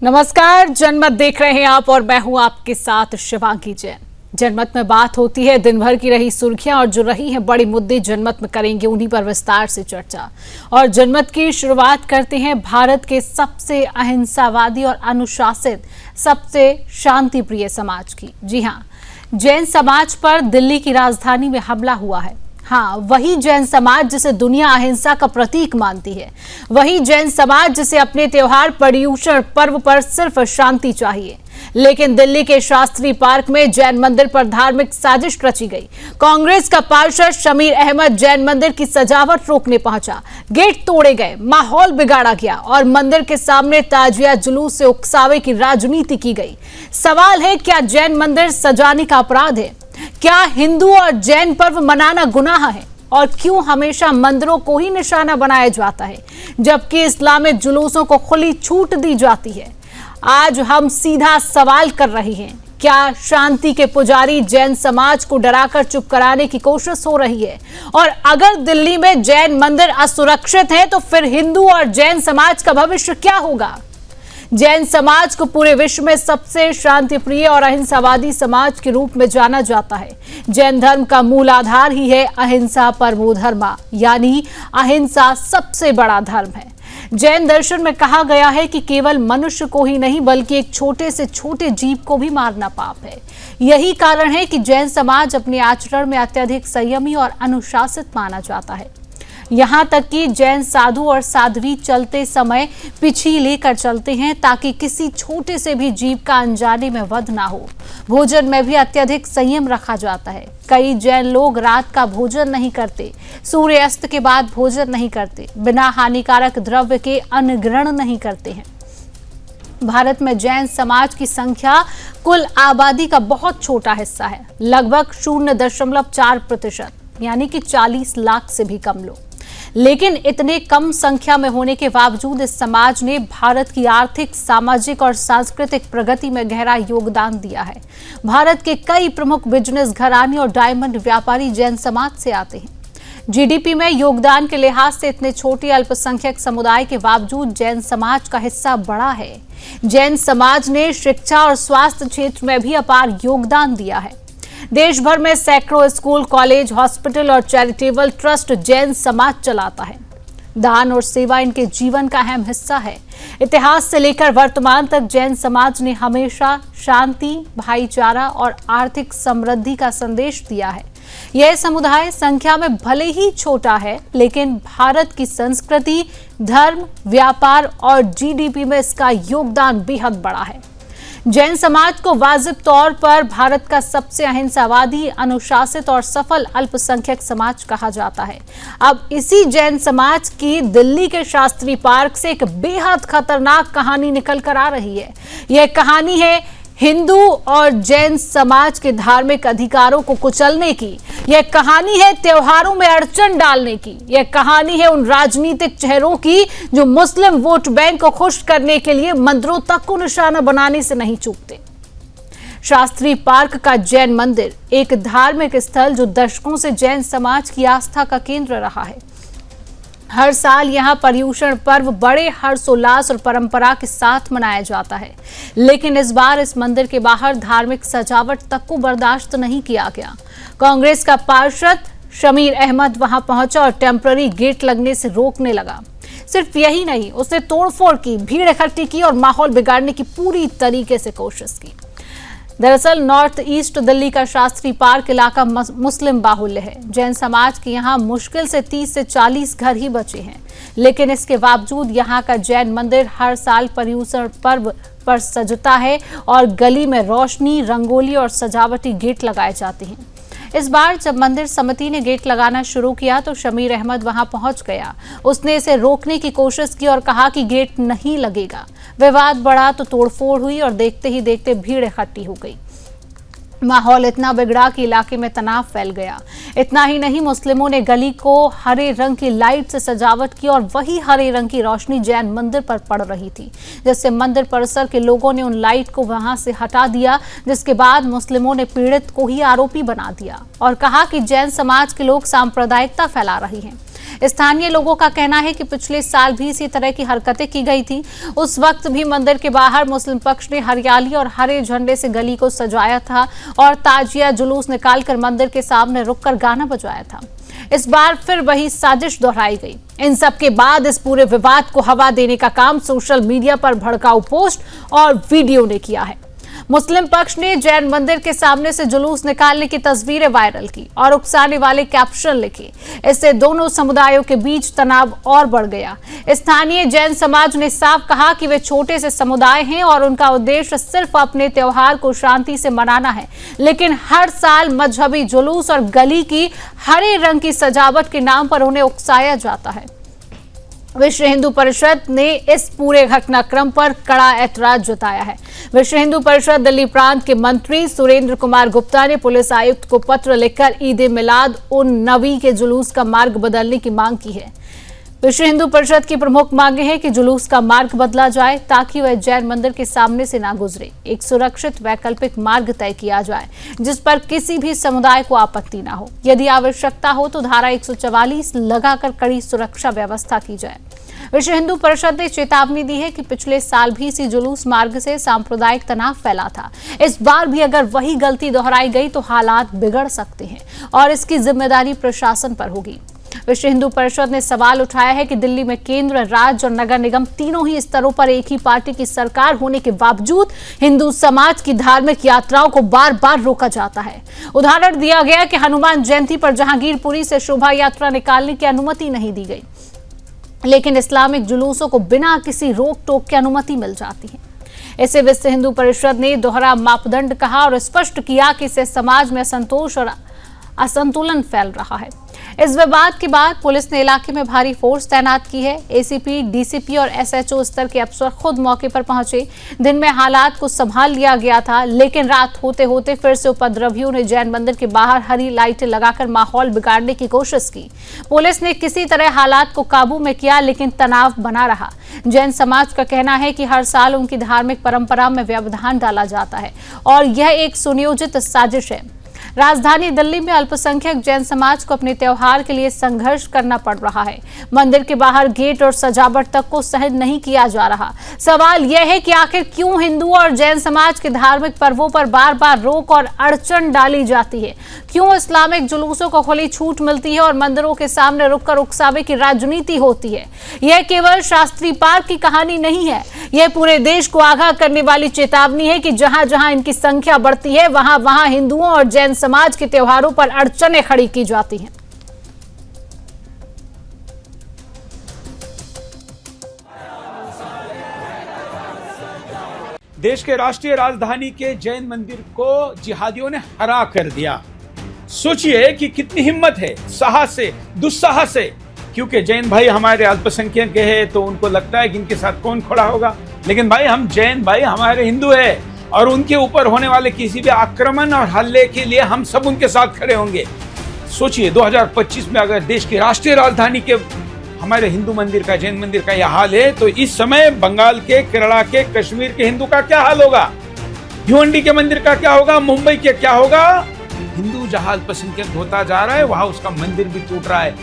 नमस्कार, जनमत देख रहे हैं आप और मैं हूं आपके साथ शिवांगी जैन। जनमत में बात होती है दिन भर की रही सुर्खियां और जो रही हैं बड़े मुद्दे जनमत में करेंगे उन्हीं पर विस्तार से चर्चा। और जनमत की शुरुआत करते हैं भारत के सबसे अहिंसावादी और अनुशासित, सबसे शांति प्रिय समाज की। जी हां, जैन समाज पर दिल्ली की राजधानी में हमला हुआ है। हाँ, वही जैन समाज जिसे दुनिया अहिंसा का प्रतीक मानती है, वही जैन समाज जिसे अपने त्योहार पर्युषण पर्व पर सिर्फ शांति चाहिए। लेकिन दिल्ली के शास्त्री पार्क में जैन मंदिर पर धार्मिक साजिश रची गई। कांग्रेस का पार्षद शमीर अहमद जैन मंदिर की सजावट रोकने पहुंचा, गेट तोड़े गए, माहौल बिगाड़ा गया और मंदिर के सामने ताजिया जुलूस से उकसावे की राजनीति की गई। सवाल है, क्या जैन मंदिर सजाने का अपराध है? क्या हिंदू और जैन पर्व मनाना गुनाह है? और क्यों हमेशा मंदिरों को ही निशाना बनाया जाता है जबकि इस्लामिक जुलूसों को खुली छूट दी जाती है? आज हम सीधा सवाल कर रहे हैं, क्या शांति के पुजारी जैन समाज को डराकर चुप कराने की कोशिश हो रही है? और अगर दिल्ली में जैन मंदिर असुरक्षित हैं, तो फिर हिंदू और जैन समाज का भविष्य क्या होगा? जैन समाज को पूरे विश्व में सबसे शांतिप्रिय और अहिंसावादी समाज के रूप में जाना जाता है। जैन धर्म का मूल आधार ही है अहिंसा परमो धर्मा, यानी अहिंसा सबसे बड़ा धर्म है। जैन दर्शन में कहा गया है कि केवल मनुष्य को ही नहीं बल्कि एक छोटे से छोटे जीव को भी मारना पाप है। यही कारण है कि जैन समाज अपने आचरण में अत्यधिक संयमी और अनुशासित माना जाता है। यहाँ तक कि जैन साधु और साध्वी चलते समय पिछी लेकर चलते हैं ताकि किसी छोटे से भी जीव का अनजाने में वध ना हो। भोजन में भी अत्यधिक संयम रखा जाता है। कई जैन लोग रात का भोजन नहीं करते, सूर्यास्त के बाद भोजन नहीं करते, बिना हानिकारक द्रव्य के अन्न ग्रहण नहीं करते हैं। भारत में जैन समाज की संख्या कुल आबादी का बहुत छोटा हिस्सा है, लगभग 0.4%, यानी कि 40 लाख से भी कम लोग। लेकिन इतने कम संख्या में होने के बावजूद इस समाज ने भारत की आर्थिक, सामाजिक और सांस्कृतिक प्रगति में गहरा योगदान दिया है। भारत के कई प्रमुख बिजनेस घराने और डायमंड व्यापारी जैन समाज से आते हैं। जीडीपी में योगदान के लिहाज से इतने छोटे अल्पसंख्यक समुदाय के बावजूद जैन समाज का हिस्सा बड़ा है। जैन समाज ने शिक्षा और स्वास्थ्य क्षेत्र में भी अपार योगदान दिया है। देश भर में सैकड़ों स्कूल, कॉलेज, हॉस्पिटल और चैरिटेबल ट्रस्ट जैन समाज चलाता है। दान और सेवा इनके जीवन का अहम हिस्सा है। इतिहास से लेकर वर्तमान तक जैन समाज ने हमेशा शांति, भाईचारा और आर्थिक समृद्धि का संदेश दिया है। यह समुदाय संख्या में भले ही छोटा है, लेकिन भारत की संस्कृति, धर्म, व्यापार और जीडीपी में इसका योगदान बेहद बड़ा है। जैन समाज को वाजिब तौर पर भारत का सबसे अहिंसावादी, अनुशासित और सफल अल्पसंख्यक समाज कहा जाता है। अब इसी जैन समाज की दिल्ली के शास्त्री पार्क से एक बेहद खतरनाक कहानी निकल कर आ रही है। यह कहानी है हिंदू और जैन समाज के धार्मिक अधिकारों को कुचलने की। यह कहानी है त्योहारों में अड़चन डालने की। यह कहानी है उन राजनीतिक चेहरों की जो मुस्लिम वोट बैंक को खुश करने के लिए मंदिरों तक को निशाना बनाने से नहीं चूकते। शास्त्री पार्क का जैन मंदिर एक धार्मिक स्थल जो दशकों से जैन समाज की आस्था का केंद्र रहा है। हर साल यहाँ पर्युषण पर्व बड़े हर्षोल्लास और परंपरा के साथ मनाया जाता है, लेकिन इस बार इस मंदिर के बाहर धार्मिक सजावट तक को बर्दाश्त नहीं किया गया। कांग्रेस का पार्षद शमीर अहमद वहां पहुंचा और टेम्पररी गेट लगने से रोकने लगा। सिर्फ यही नहीं, उसने तोड़फोड़ की, भीड़ इकट्ठी की और माहौल बिगाड़ने की पूरी तरीके से कोशिश की। दरअसल नॉर्थ ईस्ट दिल्ली का शास्त्री पार्क इलाका मुस्लिम बाहुल्य है। जैन समाज के यहाँ मुश्किल से 30 से 40 घर ही बचे हैं, लेकिन इसके बावजूद यहाँ का जैन मंदिर हर साल पर्युषण पर्व पर सजता है और गली में रोशनी, रंगोली और सजावटी गेट लगाए जाते हैं। इस बार जब मंदिर समिति ने गेट लगाना शुरू किया तो शमीर अहमद वहां पहुंच गया। उसने इसे रोकने की कोशिश की और कहा कि गेट नहीं लगेगा। विवाद बढ़ा तो तोड़फोड़ हुई और देखते ही देखते भीड़ इकट्ठी हो गई। माहौल इतना बिगड़ा कि इलाके में तनाव फैल गया। इतना ही नहीं, मुस्लिमों ने गली को हरे रंग की लाइट से सजावट की और वही हरे रंग की रोशनी जैन मंदिर पर पड़ रही थी, जिससे मंदिर परिसर के लोगों ने उन लाइट को वहां से हटा दिया। जिसके बाद मुस्लिमों ने पीड़ित को ही आरोपी बना दिया और कहा कि जैन समाज के लोग सांप्रदायिकता फैला रही हैं। स्थानीय लोगों का कहना है कि पिछले साल भी इसी तरह की हरकतें की गई थी। उस वक्त भी मंदिर के बाहर मुस्लिम पक्ष ने हरियाली और हरे झंडे से गली को सजाया था और ताजिया जुलूस निकालकर मंदिर के सामने रुककर गाना बजाया था। इस बार फिर वही साजिश दोहराई गई। इन सब के बाद इस पूरे विवाद को हवा देने का काम सोशल मीडिया पर भड़काऊ पोस्ट और वीडियो ने किया है। मुस्लिम पक्ष ने जैन मंदिर के सामने से जुलूस निकालने की तस्वीरें वायरल की और उकसाने वाले कैप्शन लिखे। इससे दोनों समुदायों के बीच तनाव और बढ़ गया। स्थानीय जैन समाज ने साफ कहा कि वे छोटे से समुदाय हैं और उनका उद्देश्य सिर्फ अपने त्योहार को शांति से मनाना है, लेकिन हर साल मजहबी जुलूस और गली की हरे रंग की सजावट के नाम पर उन्हें उकसाया जाता है। विश्व हिंदू परिषद ने इस पूरे घटनाक्रम पर कड़ा ऐतराज जताया है। विश्व हिंदू परिषद दिल्ली प्रांत के मंत्री सुरेंद्र कुमार गुप्ता ने पुलिस आयुक्त को पत्र लिखकर ईद मिलाद उन नबी के जुलूस का मार्ग बदलने की मांग की है। विश्व हिंदू परिषद की प्रमुख मांगे हैं कि जुलूस का मार्ग बदला जाए ताकि वह जैन मंदिर के सामने से ना गुजरे। एक सुरक्षित वैकल्पिक मार्ग तय किया जाए जिस पर किसी भी समुदाय को आपत्ति ना हो। यदि आवश्यकता हो तो धारा 144 लगाकर कड़ी सुरक्षा व्यवस्था की जाए। विश्व हिंदू परिषद ने चेतावनी दी है कि पिछले साल भी इसी जुलूस मार्ग से सांप्रदायिक तनाव फैला था। इस बार भी अगर वही गलती दोहराई गई तो हालात बिगड़ सकते हैं और इसकी जिम्मेदारी प्रशासन पर होगी। विश्व हिंदू परिषद ने सवाल उठाया है कि दिल्ली में केंद्र, राज्य और नगर निगम तीनों ही स्तरों पर एक ही पार्टी की सरकार होने के बावजूद हिंदू समाज की धार्मिक यात्राओं को बार बार रोका जाता है। उदाहरण दिया गया कि हनुमान जयंती पर जहांगीरपुरी से शोभा यात्रा निकालने की अनुमति नहीं दी गई, लेकिन इस्लामिक जुलूसों को बिना किसी रोक टोक की अनुमति मिल जाती है। इसे विश्व हिंदू परिषद ने दोहरा मापदंड कहा और स्पष्ट किया कि इससे समाज में असंतोष और असंतुलन फैल रहा है। इस विवाद के बाद पुलिस ने इलाके में भारी फोर्स तैनात की है। एसीपी, डीसीपी और एसएचओ स्तर के अफसर खुद मौके पर पहुंचे। दिन में हालात को संभाल लिया गया था, लेकिन रात होते होते फिर से उपद्रवियों ने जैन मंदिर के बाहर हरी लाइटें लगाकर माहौल बिगाड़ने की कोशिश की। पुलिस ने किसी तरह हालात को काबू में किया, लेकिन तनाव बना रहा। जैन समाज का कहना है कि हर साल उनकी धार्मिक परंपरा में व्यवधान डाला जाता है और यह एक सुनियोजित साजिश है। राजधानी दिल्ली में अल्पसंख्यक जैन समाज को अपने त्योहार के लिए संघर्ष करना पड़ रहा है। मंदिर के बाहर गेट और सजावट तक को सहन नहीं किया जा रहा। सवाल यह है कि आखिर क्यों हिंदू और जैन समाज के धार्मिक पर्वों पर बार बार रोक और अड़चन डाली जाती है? क्यों इस्लामिक जुलूसों को खुली छूट मिलती है और मंदिरों के सामने रुककर उकसावे की राजनीति होती है? यह केवल शास्त्री पार्क की कहानी नहीं है, यह पूरे देश को आगाह करने वाली चेतावनी है कि जहां जहां इनकी संख्या बढ़ती है वहां वहां हिंदुओं और जैन समाज के त्योहारों पर अड़चनें खड़ी की जाती हैं। देश के राष्ट्रीय राजधानी के जैन मंदिर को जिहादियों ने हरा कर दिया। सोचिए कि कितनी हिम्मत है, साहस है, दुस्साहस है। क्योंकि जैन भाई हमारे अल्पसंख्यक है तो उनको लगता है कि इनके साथ कौन खड़ा होगा, लेकिन भाई हम जैन भाई हमारे हिंदू है और उनके ऊपर होने वाले किसी भी आक्रमण और हल्ले के लिए हम सब उनके साथ खड़े होंगे। सोचिए 2025 में अगर देश की राष्ट्रीय राजधानी के हमारे हिंदू मंदिर का, जैन मंदिर का यह हाल है, तो इस समय बंगाल के, केरला के, कश्मीर के हिंदू का क्या हाल होगा? भिवंडी के मंदिर का क्या होगा? मुंबई के क्या होगा? हिंदू जहां अल्पसंख्यक होता जा रहा है वहां उसका मंदिर भी टूट रहा है।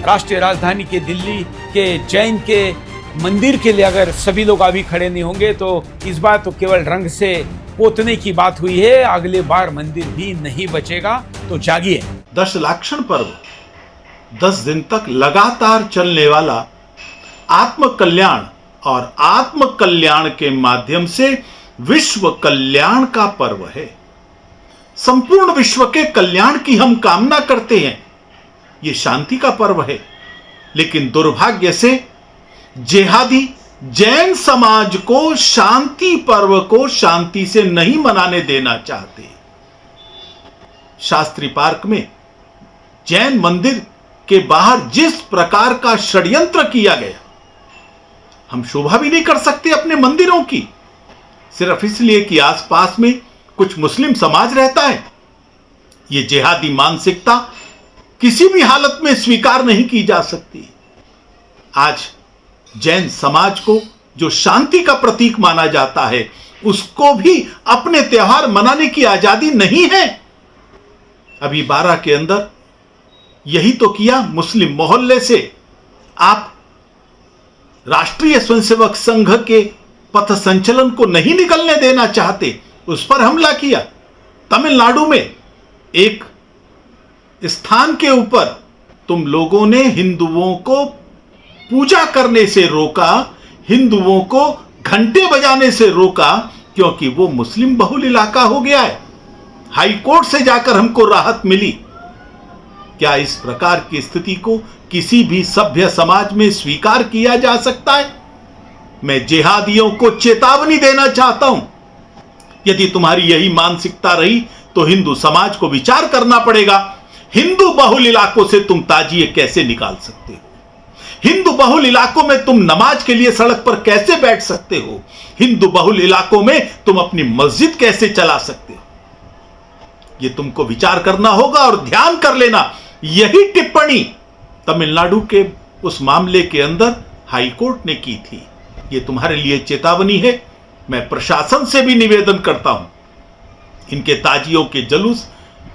राष्ट्रीय राजधानी के दिल्ली के जैन के मंदिर के लिए अगर सभी लोग अभी खड़े नहीं होंगे तो इस बार तो केवल रंग से पोतने की बात हुई है, अगले बार मंदिर भी नहीं बचेगा। तो जागिए। दशलाक्षण पर्व 10 दिन तक लगातार चलने वाला आत्म कल्याण और आत्म कल्याण के माध्यम से विश्व कल्याण का पर्व है। संपूर्ण विश्व के कल्याण की हम कामना करते हैं। यह शांति का पर्व है, लेकिन दुर्भाग्य से जिहादी जैन समाज को शांति पर्व को शांति से नहीं मनाने देना चाहते। शास्त्री पार्क में जैन मंदिर के बाहर जिस प्रकार का षड्यंत्र किया गया, हम शोभा भी नहीं कर सकते अपने मंदिरों की, सिर्फ इसलिए कि आसपास में कुछ मुस्लिम समाज रहता है। यह जिहादी मानसिकता किसी भी हालत में स्वीकार नहीं की जा सकती। आज जैन समाज को जो शांति का प्रतीक माना जाता है, उसको भी अपने त्योहार मनाने की आजादी नहीं है। अभी 12 के अंदर यही तो किया। मुस्लिम मोहल्ले से आप राष्ट्रीय स्वयंसेवक संघ के पथ संचलन को नहीं निकलने देना चाहते, उस पर हमला किया। तमिलनाडु में एक स्थान के ऊपर तुम लोगों ने हिंदुओं को पूजा करने से रोका, हिंदुओं को घंटे बजाने से रोका, क्योंकि वो मुस्लिम बहुल इलाका हो गया है। हाई कोर्ट से जाकर हमको राहत मिली। क्या इस प्रकार की स्थिति को किसी भी सभ्य समाज में स्वीकार किया जा सकता है? मैं जिहादियों को चेतावनी देना चाहता हूं, यदि तुम्हारी यही मानसिकता रही तो हिंदू समाज को विचार करना पड़ेगा। हिंदू बहुल इलाकों से तुम ताजिए कैसे निकाल सकते हो? हिंदू बहुल इलाकों में तुम नमाज के लिए सड़क पर कैसे बैठ सकते हो? हिंदू बहुल इलाकों में तुम अपनी मस्जिद कैसे चला सकते हो? यह तुमको विचार करना होगा और ध्यान कर लेना। यही टिप्पणी तमिलनाडु के उस मामले के अंदर हाईकोर्ट ने की थी। यह तुम्हारे लिए चेतावनी है। मैं प्रशासन से भी निवेदन करता हूं, इनके ताजियों के जुलूस,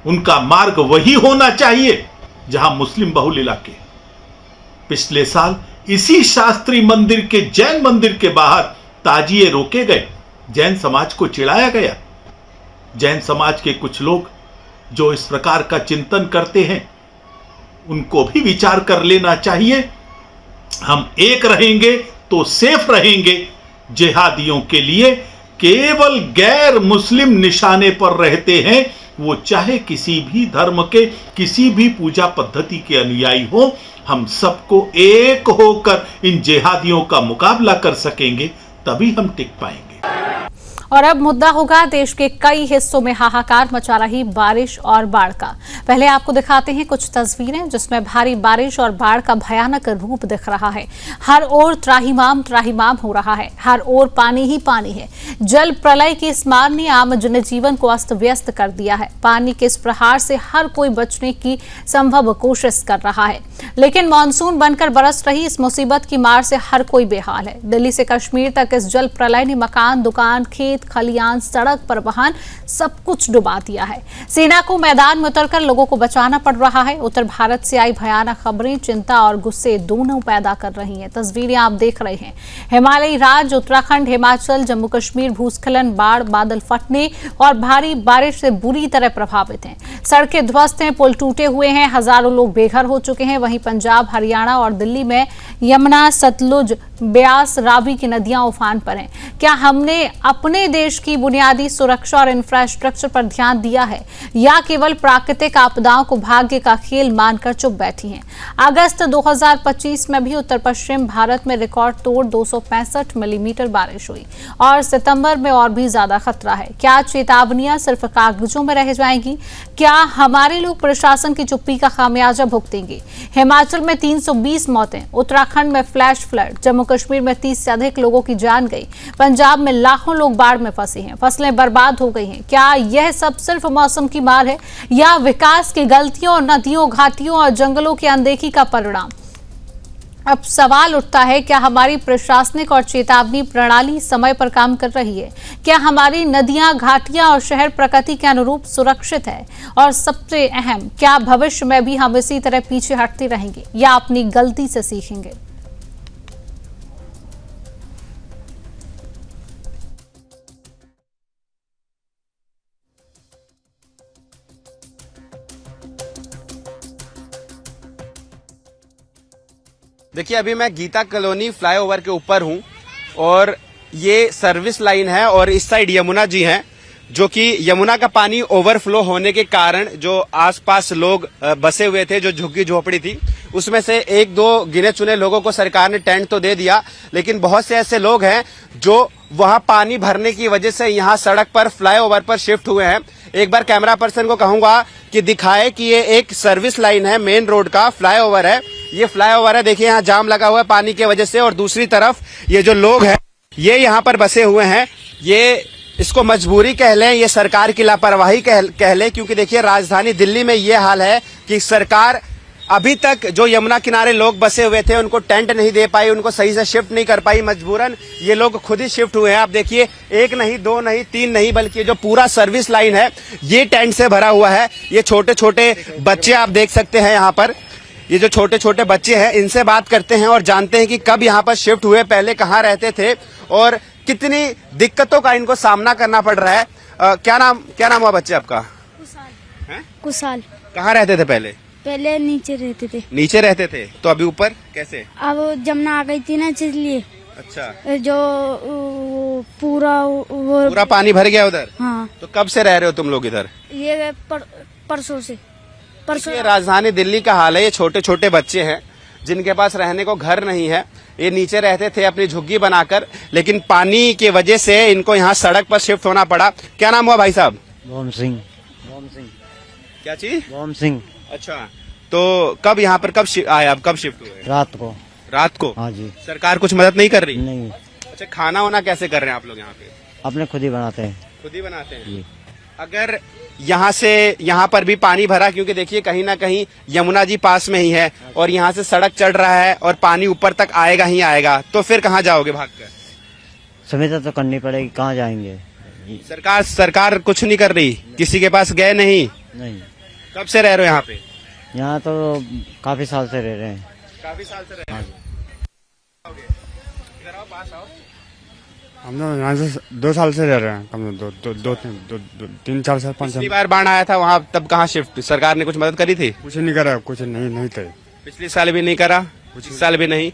उनका मार्ग वही होना चाहिए जहां मुस्लिम बहुल इलाके। पिछले साल इसी शास्त्री मंदिर के जैन मंदिर के बाहर ताजिए रोके गए, जैन समाज को चिढ़ाया गया। जैन समाज के कुछ लोग जो इस प्रकार का चिंतन करते हैं, उनको भी विचार कर लेना चाहिए। हम एक रहेंगे तो सेफ रहेंगे। जिहादियों के लिए केवल गैर मुस्लिम निशाने पर रहते हैं, वो चाहे किसी भी धर्म के, किसी भी पूजा पद्धति के अनुयायी हो। हम सबको एक होकर इन जिहादियों का मुकाबला कर सकेंगे, तभी हम टिक पाएंगे। और अब मुद्दा होगा देश के कई हिस्सों में हाहाकार मचा रही बारिश और बाढ़ का। पहले आपको दिखाते हैं कुछ तस्वीरें जिसमें भारी बारिश और बाढ़ का भयानक रूप दिख रहा है। हर ओर त्राहिमाम त्राहिमाम हो रहा है, हर ओर पानी ही पानी है। जल प्रलय की इस मार ने आम जनजीवन को अस्त व्यस्त कर दिया है। पानी के इस प्रहार से हर कोई बचने की संभव कोशिश कर रहा है, लेकिन मानसून बनकर बरस रही इस मुसीबत की मार से हर कोई बेहाल है। दिल्ली से कश्मीर तक इस जल प्रलय ने मकान, दुकान, खेत, खलियान, सड़क, परिवहन सब कुछ डुबा दिया है। सेना को मैदान में उतरकर लोगों को बचाना पड़ रहा है। उत्तर भारत से आई भयानक खबरें चिंता और गुस्से दोनों पैदा कर रही हैं। तस्वीरें आप देख रहे हैं। हिमालयी राज्य उत्तराखंड, हिमाचल, जम्मू कश्मीर भूस्खलन, बाढ़, बादल फटने और भारी बारिश से बुरी तरह प्रभावित हैं। सड़कें ध्वस्त हैं, पुल टूटे हुए हैं, हजारों लोग बेघर हो चुके हैं। वहीं पंजाब, हरियाणा और दिल्ली में यमुना, सतलुज, ब्यास, रावी की नदियां उफान पर हैं। क्या हमने अपने देश की बुनियादी सुरक्षा और इंफ्रास्ट्रक्चर पर ध्यान दिया है, या केवल प्राकृतिक आपदाओं को भाग्य का खेल मानकर चुप बैठी हैं? अगस्त 2025 में भी उत्तर पश्चिम भारत में रिकॉर्ड तोड़ 265 मिलीमीटर बारिश हुई और सितंबर में और भी ज्यादा खतरा है। क्या चेतावनियां सिर्फ कागजों में रह जाएंगी? क्या हमारे लोग प्रशासन की चुप्पी का खामियाजा भुगतेंगे? हिमाचल में 320 मौतें, उत्तराखंड में फ्लैश फ्लड, जम्मू कश्मीर में 30 से अधिक लोगों की जान गई, पंजाब में लाखों लोग बाढ़ में फंसे हैं, फसलें बर्बाद हो गई हैं। क्या यह सब सिर्फ मौसम की मार है, या विकास की गलतियों, नदियों, घाटियों और जंगलों की अनदेखी का परिणाम? अब सवाल उठता है, क्या हमारी प्रशासनिक और चेतावनी प्रणाली समय पर काम कर रही है? क्या हमारी नदियां, घाटियां और शहर प्रकृति के अनुरूप सुरक्षित है? और सबसे अहम, क्या भविष्य में भी हम इसी तरह पीछे हटते रहेंगे या अपनी गलती से सीखेंगे? देखिए, अभी मैं गीता कॉलोनी फ्लाईओवर के ऊपर हूं और ये सर्विस लाइन है और इस साइड यमुना जी हैं, जो कि यमुना का पानी ओवरफ्लो होने के कारण जो आसपास लोग बसे हुए थे, जो झुग्गी झोपड़ी थी, उसमें से एक दो गिने चुने लोगों को सरकार ने टेंट तो दे दिया, लेकिन बहुत से ऐसे लोग हैं जो वहां पानी भरने की वजह से यहाँ सड़क पर फ्लाईओवर पर शिफ्ट हुए हैं। एक बार कैमरा पर्सन को कहूंगा कि दिखाए कि ये एक सर्विस लाइन है, मेन रोड का फ्लाईओवर है। ये फ्लाईओवर है, देखिए यहाँ जाम लगा हुआ है पानी की वजह से, और दूसरी तरफ ये जो लोग हैं ये यहाँ पर बसे हुए हैं। ये इसको मजबूरी कह लें, ये सरकार की लापरवाही कह लें, क्योंकि देखिए राजधानी दिल्ली में ये हाल है कि सरकार अभी तक जो यमुना किनारे लोग बसे हुए थे उनको टेंट नहीं दे पाई, उनको सही से शिफ्ट नहीं कर पाई। मजबूरन ये लोग खुद ही शिफ्ट हुए हैं। आप देखिए, एक नहीं, दो नहीं, तीन नहीं, बल्कि जो पूरा सर्विस लाइन है ये टेंट से भरा हुआ है। ये छोटे छोटे बच्चे आप देख सकते हैं यहाँ पर, ये जो छोटे छोटे बच्चे हैं इनसे बात करते हैं और जानते हैं कि कब यहाँ पर शिफ्ट हुए, पहले कहाँ रहते थे और कितनी दिक्कतों का इनको सामना करना पड़ रहा है। क्या नाम हुआ बच्चे आपका? कुशाल। कहाँ रहते थे पहले? पहले नीचे रहते थे। नीचे रहते थे, तो अभी ऊपर कैसे? अब जमुना आ गई थी ना, इसलिए अच्छा, जो पूरा पूरा पानी भर गया उधर। हाँ, तो कब से रह रहे हो तुम लोग इधर? ये परसों से। ये राजधानी दिल्ली का हाल है। ये छोटे छोटे बच्चे हैं जिनके पास रहने को घर नहीं है। ये नीचे रहते थे अपनी झुग्गी बनाकर, लेकिन पानी की वजह से इनको यहाँ सड़क पर शिफ्ट होना पड़ा। क्या नाम हुआ भाई साहब? बॉम सिंह। क्या चीज? बॉम सिंह। अच्छा, तो कब यहाँ पर आए आप? कब शिफ्ट हुए? रात को। हाँ जी। सरकार कुछ मदद नहीं कर रही? नहीं, अच्छा, खाना वाना कैसे कर रहे हैं आप लोग यहाँ पे? अपने खुद ही बनाते हैं। खुद ही बनाते हैं जी। अगर यहाँ से यहाँ पर भी पानी भरा, क्योंकि देखिए कहीं ना कहीं यमुना जी पास में ही है और यहाँ से सड़क चढ़ रहा है और पानी ऊपर तक आएगा ही आएगा, तो फिर कहाँ जाओगे भागकर? सुविधा तो करनी पड़ेगी, कहाँ जाएंगे? सरकार कुछ नहीं कर रही, किसी के पास गए नहीं? कब से रह रहे हो यहाँ पे? यहाँ तो काफी साल से रह रहे हैं। काफी साल से रह रहे हैं। इधर आओ, पास आओ। हम लोग यहाँ से 2 साल से रह रहे हैं, कम दो 3-4 साल 5 पिछली बार बाढ़ आया था वहाँ, तब कहाँ शिफ्ट? सरकार ने कुछ मदद करी थी? कुछ नहीं करा, कुछ नहीं थे। पिछले साल भी नहीं करा, इस साल भी नहीं।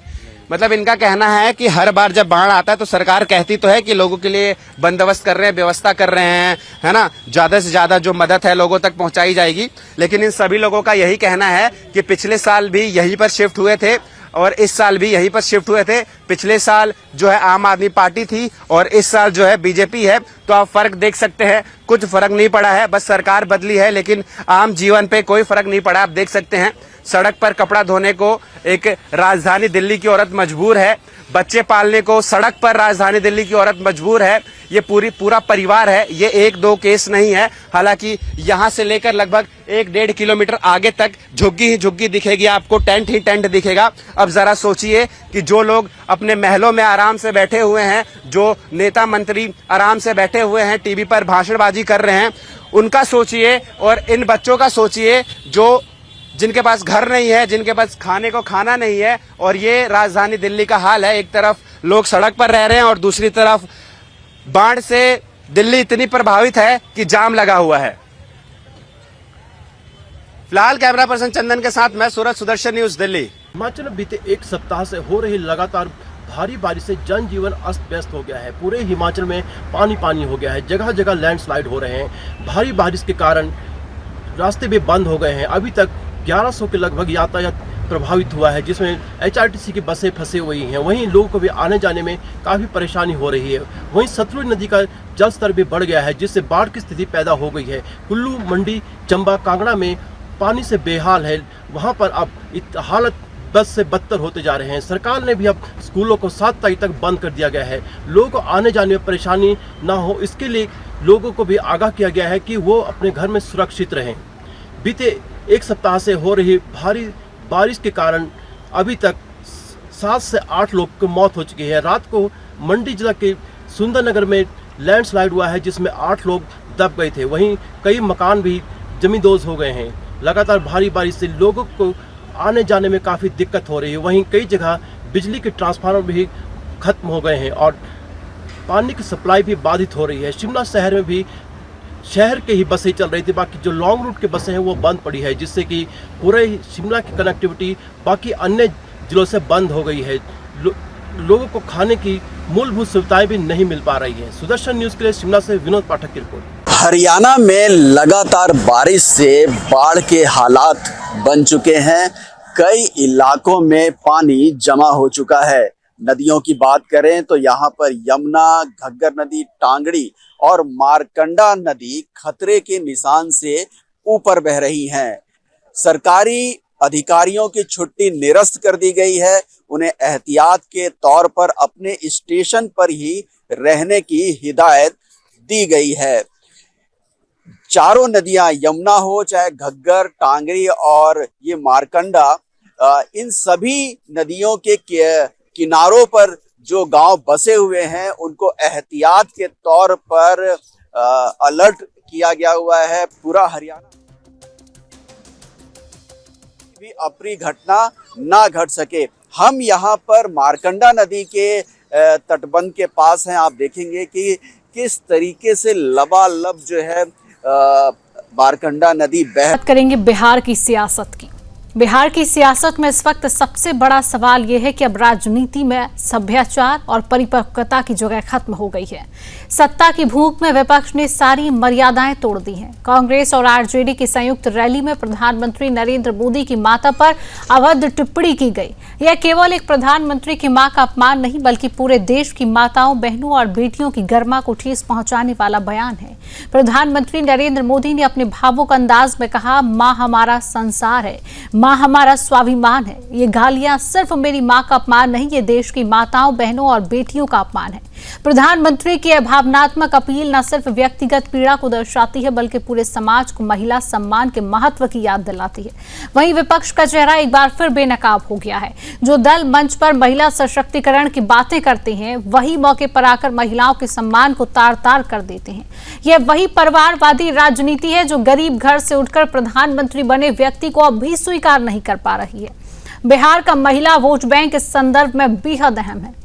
मतलब इनका कहना है कि हर बार जब बाढ़ आता है तो सरकार कहती तो है कि लोगों के लिए बंदोबस्त कर रहे हैं, व्यवस्था कर रहे हैं, है ना, ज्यादा से ज्यादा जो मदद है लोगों तक पहुंचाई जाएगी। लेकिन इन सभी लोगों का यही कहना है कि पिछले साल भी यहीं पर शिफ्ट हुए थे और इस साल भी यहीं पर शिफ्ट हुए थे। पिछले साल जो है आम आदमी पार्टी थी और इस साल जो है बीजेपी है, तो आप फर्क देख सकते हैं, कुछ फर्क नहीं पड़ा है, बस सरकार बदली है लेकिन आम जीवन पे कोई फर्क नहीं पड़ा। आप देख सकते हैं सड़क पर कपड़ा धोने को एक राजधानी दिल्ली की औरत मजबूर है, बच्चे पालने को सड़क पर राजधानी दिल्ली की औरत मजबूर है। ये पूरा परिवार है, ये 1-2 केस नहीं है। हालांकि यहाँ से लेकर लगभग 1-1.5 किलोमीटर आगे तक झुग्गी ही झुग्गी दिखेगी आपको, टेंट ही टेंट दिखेगा। अब जरा सोचिए कि जो लोग अपने महलों में आराम से बैठे हुए हैं, जो नेता मंत्री आराम से बैठे हुए हैं, टीवी पर भाषणबाजी कर रहे हैं, उनका सोचिए और इन बच्चों का सोचिए जो जिनके पास घर नहीं है, जिनके पास खाने को खाना नहीं है। और ये राजधानी दिल्ली का हाल है। एक तरफ लोग सड़क पर रह रहे हैं और दूसरी तरफ बाढ़ से दिल्ली इतनी प्रभावित है कि जाम लगा हुआ है। फिलहाल कैमरा पर्सन चंदन के साथ मैं सूरज, सुदर्शन न्यूज दिल्ली। हिमाचल में बीते 1 सप्ताह से हो रही लगातार भारी बारिश से जनजीवन अस्त व्यस्त हो गया है। पूरे हिमाचल में पानी हो गया है, जगह जगह लैंडस्लाइड हो रहे हैं। भारी बारिश के कारण रास्ते भी बंद हो गए हैं। अभी तक 1100 के लगभग यातायात प्रभावित हुआ है, जिसमें HRTC की बसें फंसी हुई हैं। वहीं लोगों को भी आने जाने में काफ़ी परेशानी हो रही है। वहीं सतलुज नदी का जल स्तर भी बढ़ गया है, जिससे बाढ़ की स्थिति पैदा हो गई है। कुल्लू, मंडी, चंबा, कांगड़ा में पानी से बेहाल है। वहां पर अब हालत बद से बदतर होते जा रहे हैं। सरकार ने भी अब स्कूलों को 7 तारीख तक बंद कर दिया गया है। लोगों को आने जाने में परेशानी ना हो, इसके लिए लोगों को भी आगाह किया गया है कि वो अपने घर में सुरक्षित रहें। बीते 1 सप्ताह से हो रही भारी बारिश के कारण अभी तक 7 से 8 लोग की मौत हो चुकी है। रात को मंडी जिला के सुंदरनगर में लैंडस्लाइड हुआ है, जिसमें 8 लोग दब गए थे। वहीं कई मकान भी जमींदोज हो गए हैं। लगातार भारी बारिश से लोगों को आने जाने में काफ़ी दिक्कत हो रही है। वहीं कई जगह बिजली के ट्रांसफार्मर भी खत्म हो गए हैं और पानी की सप्लाई भी बाधित हो रही है। शिमला शहर में भी शहर के ही बसें चल रही थी, बाकी जो लॉन्ग रूट के बसें हैं वो बंद पड़ी है, जिससे कि पूरे शिमला की कनेक्टिविटी बाकी अन्य जिलों से बंद हो गई है। लोगों को खाने की मूलभूत सुविधाएं भी नहीं मिल पा रही है। सुदर्शन न्यूज़ के लिए शिमला से विनोद पाठक की रिपोर्ट। हरियाणा में लगातार बारिश से बाढ़ के हालात बन चुके हैं। कई इलाकों में पानी जमा हो चुका है। नदियों की बात करें तो यहाँ पर यमुना, घग्गर नदी, टांगड़ी और मारकंडा नदी खतरे के निशान से ऊपर बह रही हैं। सरकारी अधिकारियों की छुट्टी निरस्त कर दी गई है। उन्हें एहतियात के तौर पर अपने स्टेशन पर ही रहने की हिदायत दी गई है। चारों नदियां, यमुना हो चाहे घग्गर, टांगरी और ये मारकंडा, इन सभी नदियों के किनारों पर जो गांव बसे हुए हैं उनको एहतियात के तौर पर अलर्ट किया गया हुआ है। पूरा हरियाणा भी अप्रिय घटना ना घट सके। हम यहाँ पर मारकंडा नदी के तटबंध के पास हैं। आप देखेंगे कि किस तरीके से लबालब जो है मारकंडा नदी बह। बात करेंगे बिहार की सियासत की। बिहार की सियासत में इस वक्त सबसे बड़ा सवाल यह है कि अब राजनीति में सभ्याचार और परिपक्वता की जगह खत्म हो गई है। सत्ता की भूख में विपक्ष ने सारी मर्यादाएं तोड़ दी हैं। कांग्रेस और आरजेडी की संयुक्त रैली में प्रधानमंत्री नरेंद्र मोदी की माता पर अभद्र टिप्पणी की गई। यह केवल एक प्रधानमंत्री की मां का अपमान नहीं बल्कि पूरे देश की माताओं, बहनों और बेटियों की गरिमा को ठेस पहुंचाने वाला बयान है। प्रधानमंत्री नरेंद्र मोदी ने अपने भावुक अंदाज में कहा, मां हमारा संसार है, मां हमारा स्वाभिमान है। ये गालियां सिर्फ मेरी मां का अपमान नहीं, ये देश की माताओं, बहनों और बेटियों का अपमान है। प्रधानमंत्री की यह भावनात्मक अपील न सिर्फ व्यक्तिगत पीड़ा को दर्शाती है बल्कि पूरे समाज को महिला सम्मान के महत्व की याद दिलाती है। वहीं विपक्ष का चेहरा एक बार फिर बेनकाब हो गया है। जो दल मंच पर महिला सशक्तिकरण की बातें करते हैं वही मौके पर आकर महिलाओं के सम्मान को तार तार कर देते हैं। यह वही परिवारवादी राजनीति है जो गरीब घर से उठकर प्रधानमंत्री बने व्यक्ति को अब भी स्वीकार नहीं कर पा रही है। बिहार का महिला वोट बैंक इस संदर्भ में बेहद अहम है।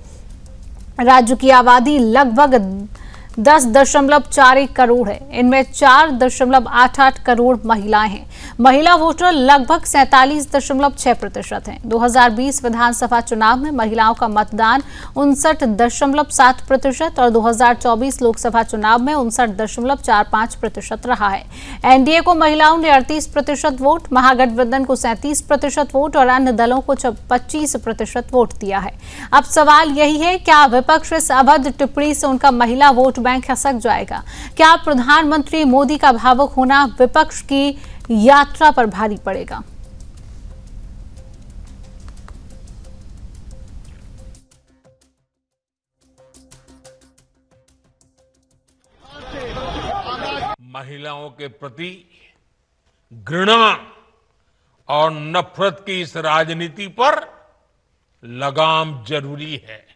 राज्य की आबादी लगभग 10.41 करोड़ है। इनमें 4.88 करोड़ महिलाएं हैं। महिला वोटर लगभग 47.6% हैं। 2020 विधानसभा चुनाव में महिलाओं का मतदान 59.7% और 2024 लोकसभा चुनाव में 59.45% रहा है। एनडीए को महिलाओं ने 38% वोट, महागठबंधन को 37% वोट और अन्य दलों को 25% वोट दिया है। अब सवाल यही है, क्या विपक्ष इस अभद्र टिप्पणी से उनका महिला वोट बैंक खसक जाएगा? क्या प्रधानमंत्री मोदी का भावुक होना विपक्ष की यात्रा पर भारी पड़ेगा? महिलाओं के प्रति घृणा और नफरत की इस राजनीति पर लगाम जरूरी है।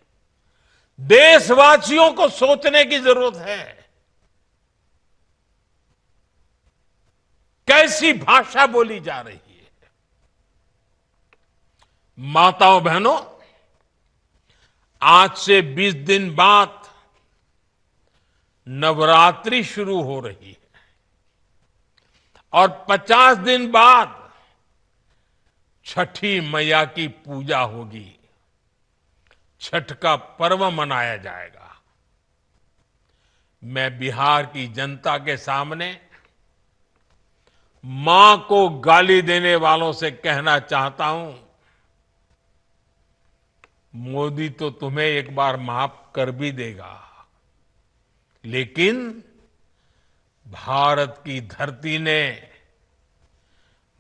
देशवासियों को सोचने की जरूरत है। कैसी भाषा बोली जा रही है? माताओं बहनों, आज से 20 दिन बाद नवरात्रि शुरू हो रही है और 50 दिन बाद छठी मैया की पूजा होगी। छठ का पर्व मनाया जाएगा। मैं बिहार की जनता के सामने मां को गाली देने वालों से कहना चाहता हूं, मोदी तो तुम्हें एक बार माफ कर भी देगा, लेकिन भारत की धरती ने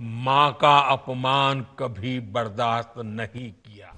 मां का अपमान कभी बर्दाश्त नहीं किया।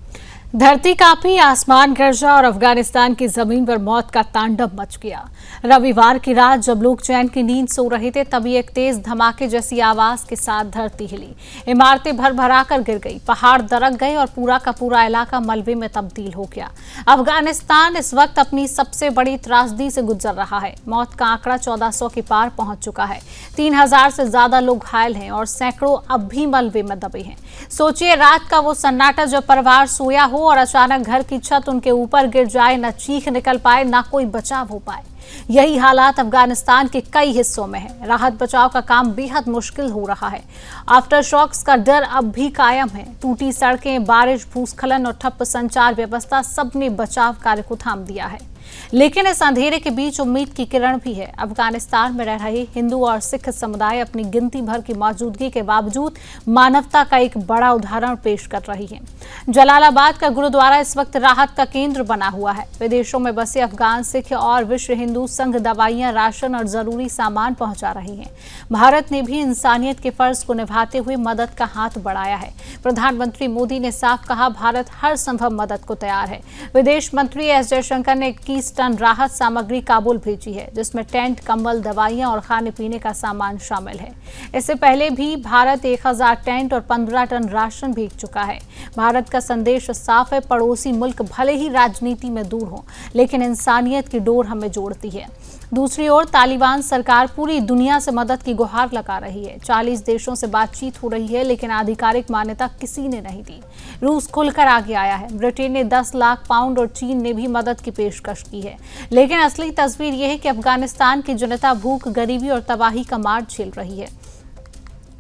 धरती कांपी, आसमान गरजा और अफगानिस्तान की जमीन पर मौत का तांडव मच गया। रविवार की रात जब लोग चैन की नींद सो रहे थे तभी एक तेज धमाके जैसी आवाज के साथ धरती हिली। इमारतें भर-भरा कर गिर गई, पहाड़ दरक गए और पूरा का पूरा इलाका मलबे में तब्दील हो गया। अफगानिस्तान इस वक्त अपनी सबसे बड़ी त्रासदी से गुजर रहा है। मौत का आंकड़ा 1400 के पार पहुंच चुका है। 3000 से ज्यादा लोग घायल हैं और सैकड़ों अब भी मलबे में दबे हैं। सोचिए, रात का वो सन्नाटा जब परिवार सोया हो और अचानक घर की छत उनके ऊपर गिर जाए, न चीख निकल पाए, न कोई बचाव हो पाए। यही हालात अफगानिस्तान के कई हिस्सों में है। राहत बचाव का काम बेहद मुश्किल हो रहा है। आफ्टर शॉक्स का डर अब भी कायम है। टूटी सड़कें, बारिश, भूस्खलन और ठप्प संचार व्यवस्था सबने बचाव कार्य को थाम दिया है। लेकिन इस अंधेरे के बीच उम्मीद की किरण भी है। अफगानिस्तान में रह रहे हिंदू और सिख समुदाय अपनी गिनती भर की मौजूदगी के बावजूद मानवता का एक बड़ा उदाहरण पेश कर रही है। जलालाबाद का गुरुद्वारा इस वक्त राहत का केंद्र बना हुआ है। विदेशों में बसे अफगान सिख और विश्व हिंदू संघ दवाइयां, राशन और जरूरी सामान पहुंचा रही हैं। भारत ने भी इंसानियत के फर्ज को निभाते हुए मदद का हाथ बढ़ाया है। प्रधानमंत्री मोदी ने साफ कहा, भारत हर संभव मदद को तैयार है। विदेश मंत्री एस जयशंकर ने 21 टन राहत सामग्री काबुल भेजी है, जिसमें टेंट, कंबल, दवाइयां और खाने पीने का सामान शामिल है। इससे पहले भी भारत 1000 टेंट और 15 टन राशन भेज चुका है। भारत का संदेश साफ है, पड़ोसी मुल्क भले ही राजनीति में दूर हो, लेकिन इंसानियत की डोर हमें जोड़ती करती है। दूसरी ओर तालिबान सरकार पूरी दुनिया से मदद की गुहार लगा रही है। 40 देशों से बातचीत हो रही है, लेकिन आधिकारिक मान्यता किसी ने नहीं दी। रूस खुलकर आगे आया है, ब्रिटेन ने 10 लाख पाउंड और चीन ने भी मदद की पेशकश की है। लेकिन असली तस्वीर यह है कि अफगानिस्तान की जनता भूख, गरीबी और तबाही का मार झेल रही है।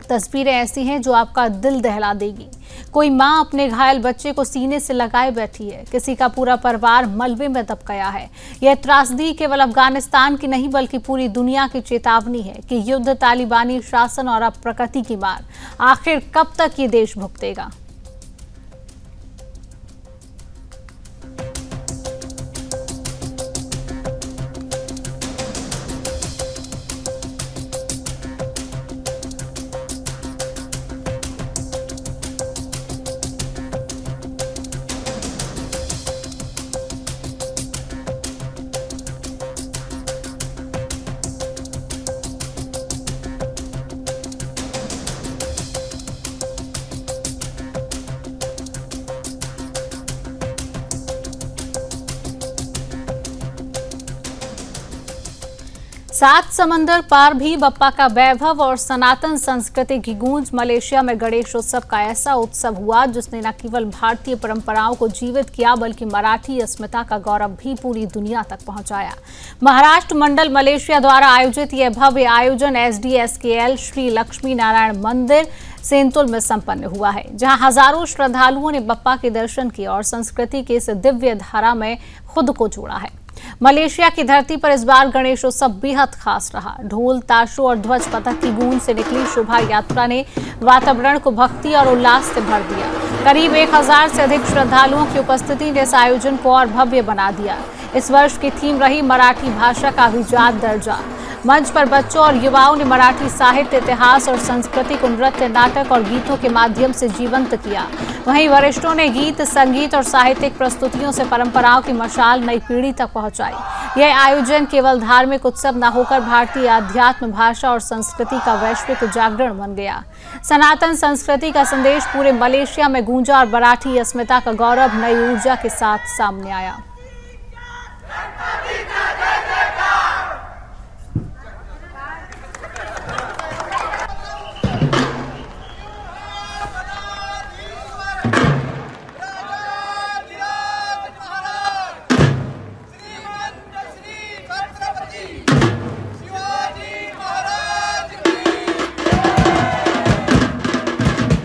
तस्वीरें ऐसी हैं जो आपका दिल दहला देगी। कोई माँ अपने घायल बच्चे को सीने से लगाए बैठी है, किसी का पूरा परिवार मलबे में दब गया है। यह त्रासदी केवल अफगानिस्तान की नहीं बल्कि पूरी दुनिया की चेतावनी है कि युद्ध, तालिबानी शासन और अब प्रकृति की मार, आखिर कब तक ये देश भुगतेगा। सात समंदर पार भी बप्पा का वैभव और सनातन संस्कृति की गूंज। मलेशिया में गणेश उत्सव का ऐसा उत्सव हुआ जिसने न केवल भारतीय परंपराओं को जीवित किया बल्कि मराठी अस्मिता का गौरव भी पूरी दुनिया तक पहुंचाया। महाराष्ट्र मंडल मलेशिया द्वारा आयोजित यह भव्य आयोजन SDSKL श्री लक्ष्मी नारायण मंदिर सेंतुल में संपन्न हुआ है, जहां हजारों श्रद्धालुओं ने बप्पा के दर्शन किए और संस्कृति के इस दिव्य धारा में खुद को जोड़ा है। मलेशिया की धरती पर इस बार गणेशोत्सव बेहद खास रहा। ढोल, ताशों और ध्वज पथक की गूंज से निकली शोभा यात्रा ने वातावरण को भक्ति और उल्लास से भर दिया। करीब 1000 से अधिक श्रद्धालुओं की उपस्थिति ने इस आयोजन को और भव्य बना दिया। इस वर्ष की थीम रही मराठी भाषा का अभिजात दर्जा। मंच पर बच्चों और युवाओं ने मराठी साहित्य, इतिहास और संस्कृति को नृत्य, नाटक और गीतों के माध्यम से जीवंत किया। वहीं वरिष्ठों ने गीत, संगीत और साहित्यिक प्रस्तुतियों से परंपराओं की मशाल नई पीढ़ी तक पहुंचाई। यह आयोजन केवल धार्मिक उत्सव न होकर भारतीय अध्यात्म, भाषा और संस्कृति का वैश्विक जागरण बन गया। सनातन संस्कृति का संदेश पूरे मलेशिया में गूंजा और मराठी अस्मिता का गौरव नई ऊर्जा के साथ सामने आया।